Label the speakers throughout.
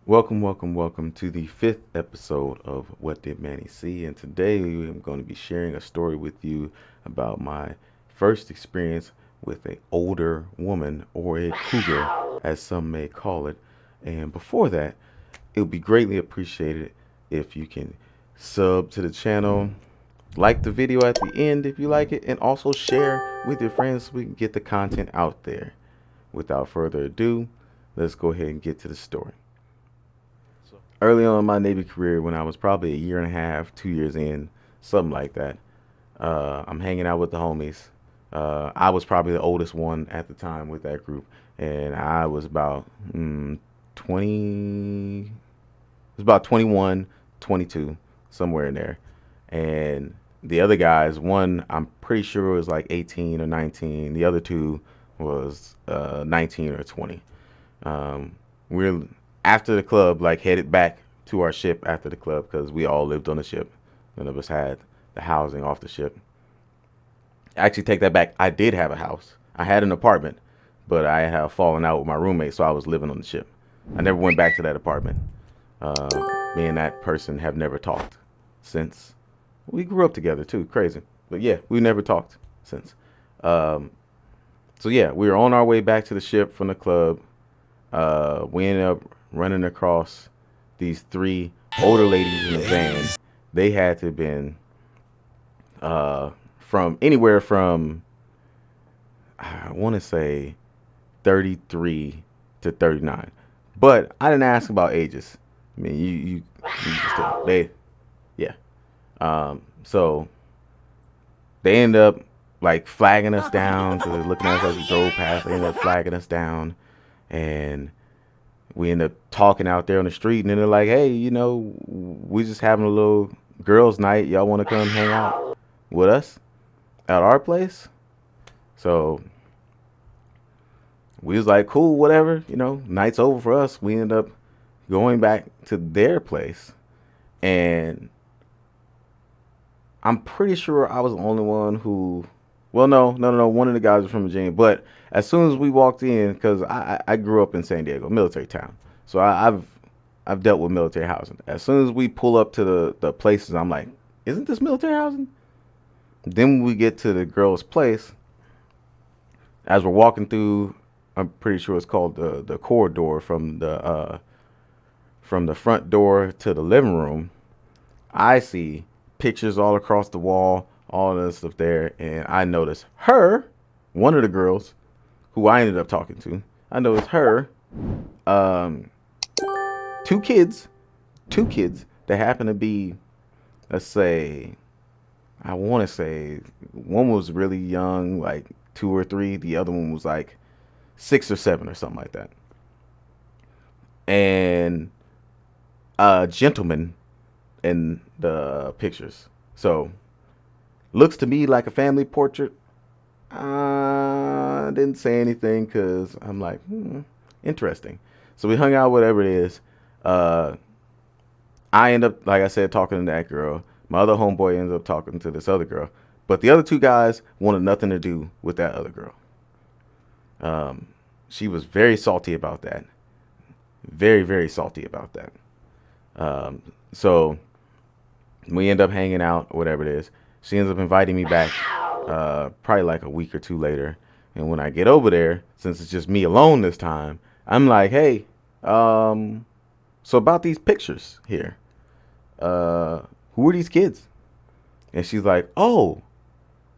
Speaker 1: Welcome to the fifth episode of What Did Manny See? And today I'm going to be sharing a story with you about my first experience with an older woman, or a cougar, as some may call it. And before that, it would be greatly appreciated if you can sub to the channel, like the video at the end if you like it, and also share with your friends so we can get the content out there. Without further ado, let's go ahead and get to the story. Early on in my Navy career, when I was probably a year and a half, 2 years in, something like that, I'm hanging out with the homies. I was probably the oldest one at the time with that group, and I was about 20. It was about 21, 22, somewhere in there. And the other guys, one I'm pretty sure was like 18 or 19. The other two was 19 or 20. We're after the club, like headed back to our ship after the club because we all lived on the ship. None of us had the housing off the ship. Actually, take that back. I did have a house. I had an apartment, but I had fallen out with my roommate, so I was living on the ship. I never went back to that apartment. Me and that person have never talked since. We grew up together too. Crazy, but yeah, we never talked since. Um, so yeah, we were on our way back to the ship from the club. We ended up running across these three older ladies in a van. They had to have been from anywhere from, I want to say, 33 to 39. But I didn't ask about ages. I mean, you just they, yeah. So they end up like flagging us down because looking at us as we drove past. They ended up flagging us down, and we end up talking out there on the street. And then they're like, "Hey, we just having a little girls' night. Y'all want to come hang out with us at our place?" So we was like, "Cool, whatever." Night's over for us. We end up going back to their place, and I'm pretty sure I was the only one who. Well, no. One of the guys was from Virginia, but as soon as we walked in, because I grew up in San Diego, military town, so I've dealt with military housing. As soon as we pull up to the places, I'm like, "Isn't this military housing?" Then when we get to the girl's place, as we're walking through, I'm pretty sure it's called the corridor from the front door to the living room. I see pictures all across the wall, all this stuff there, and I noticed her, one of the girls, who I ended up talking to. I noticed her, um, two kids, two kids that happen to be, let's say, I want to say, one was really young, like 2 or 3. The other one was like 6 or 7 or something like that. And a gentleman in the pictures. So looks to me like a family portrait. I didn't say anything because I'm like, interesting. So we hung out, whatever it is. Uh, I end up, like I said, talking to that girl. My other homeboy ends up talking to this other girl. But the other two guys wanted nothing to do with that other girl. Um, she was very salty about that. Very, very salty about that. So we end up hanging out, or whatever it is. She ends up inviting me back, probably like a week or two later. And when I get over there, since it's just me alone this time, I'm like, "Hey, um, so about these pictures here, who are these kids?" And she's like, "Oh,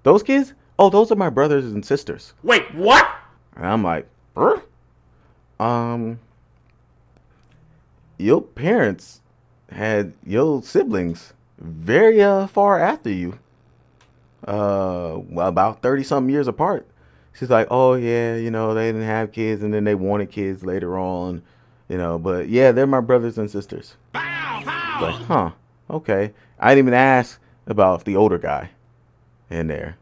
Speaker 1: those kids? Oh, those are my brothers and sisters."
Speaker 2: Wait, what?
Speaker 1: And I'm like, Um, your parents had your siblings very far after you, about 30 something years apart." She's like, "Oh yeah, they didn't have kids, and then they wanted kids later on, but yeah, they're my brothers and sisters."
Speaker 2: Foul!
Speaker 1: Like,
Speaker 2: Foul!
Speaker 1: huh, okay. I didn't even ask about the older guy in there,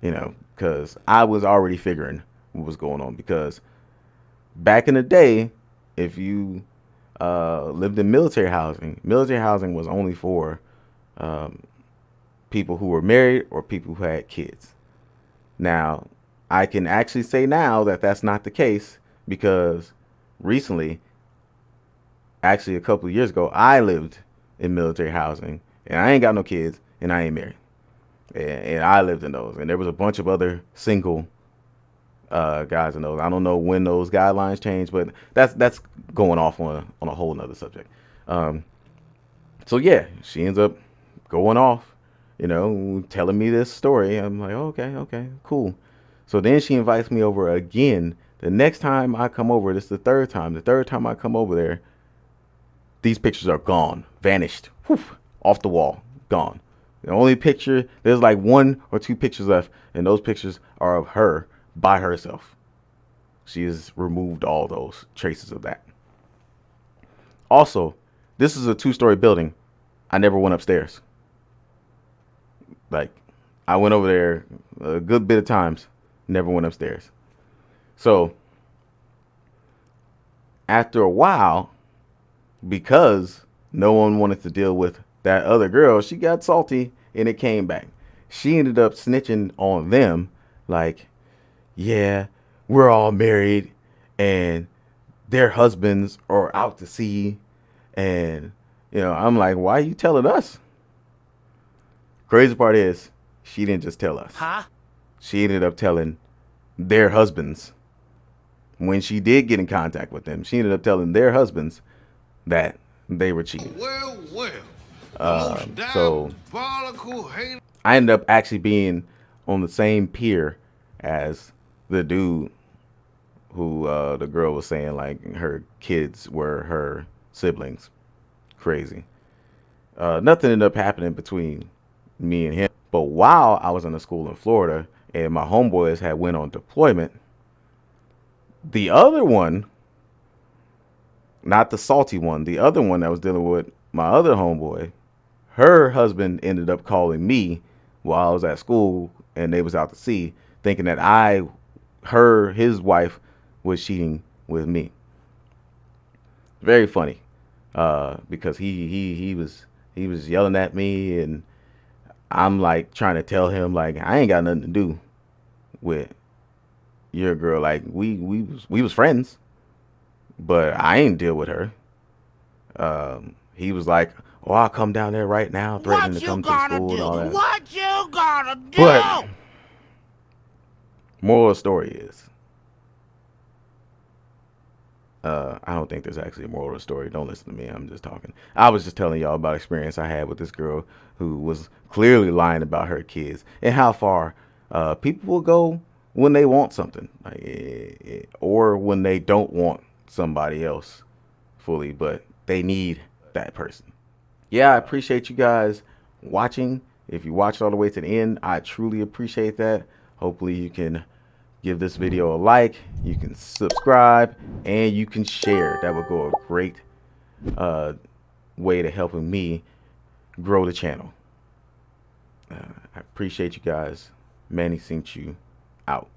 Speaker 1: because I was already figuring what was going on. Because back in the day, if you lived in military housing was only for um, people who were married or people who had kids. Now, I can actually say now that that's not the case because recently actually a couple of years ago, I lived in military housing, and I ain't got no kids, and I ain't married, and I lived in those, and there was a bunch of other single guys in those. I don't know when those guidelines changed, but that's going off on a whole nother subject. Um, so yeah, she ends up going off, telling me this story. I'm like, oh, okay, okay, cool. So then she invites me over again. The next time I come over, this is the third time. The third time I come over there, these pictures are gone, vanished, whew, off the wall, gone. The only picture, there's like one or two pictures left, and those pictures are of her by herself. She has removed all those traces of that. Also, this is a 2-story building. I never went upstairs. Like, I went over there a good bit of times, never went upstairs. So, after a while, because no one wanted to deal with that other girl, she got salty and it came back. She ended up snitching on them, like, yeah, we're all married and their husbands are out to sea. And, I'm like, why are you telling us? Crazy part is, she didn't just tell us.
Speaker 2: Huh?
Speaker 1: She ended up telling their husbands. When she did get in contact with them, she ended up telling their husbands that they were cheating.
Speaker 2: Well.
Speaker 1: So I ended up actually being on the same pier as the dude who the girl was saying like her kids were her siblings. Crazy. Nothing ended up happening between me and him. But while I was in a school in Florida and my homeboys had went on deployment, the other one, not the salty one, the other one that was dealing with my other homeboy, her husband ended up calling me while I was at school and they was out to sea, thinking that his wife was cheating with me. Very funny, because he was yelling at me and I'm like trying to tell him like I ain't got nothing to do with your girl. Like we was friends, but I ain't deal with her. He was like, "Oh, I'll come down there right now," threatening to come to the school and all that.
Speaker 2: What you gonna do?
Speaker 1: But moral of the story is, I don't think there's actually a moral of the story. Don't listen to me. I'm just talking. I was just telling y'all about experience I had with this girl who was clearly lying about her kids and how far people will go when they want something, or when they don't want somebody else fully, but they need that person. Yeah, I appreciate you guys watching. If you watched all the way to the end, I truly appreciate that. Hopefully you can give this video a like, you can subscribe, and you can share. That would go a great way to helping me grow the channel. I appreciate you guys. Manny See you out.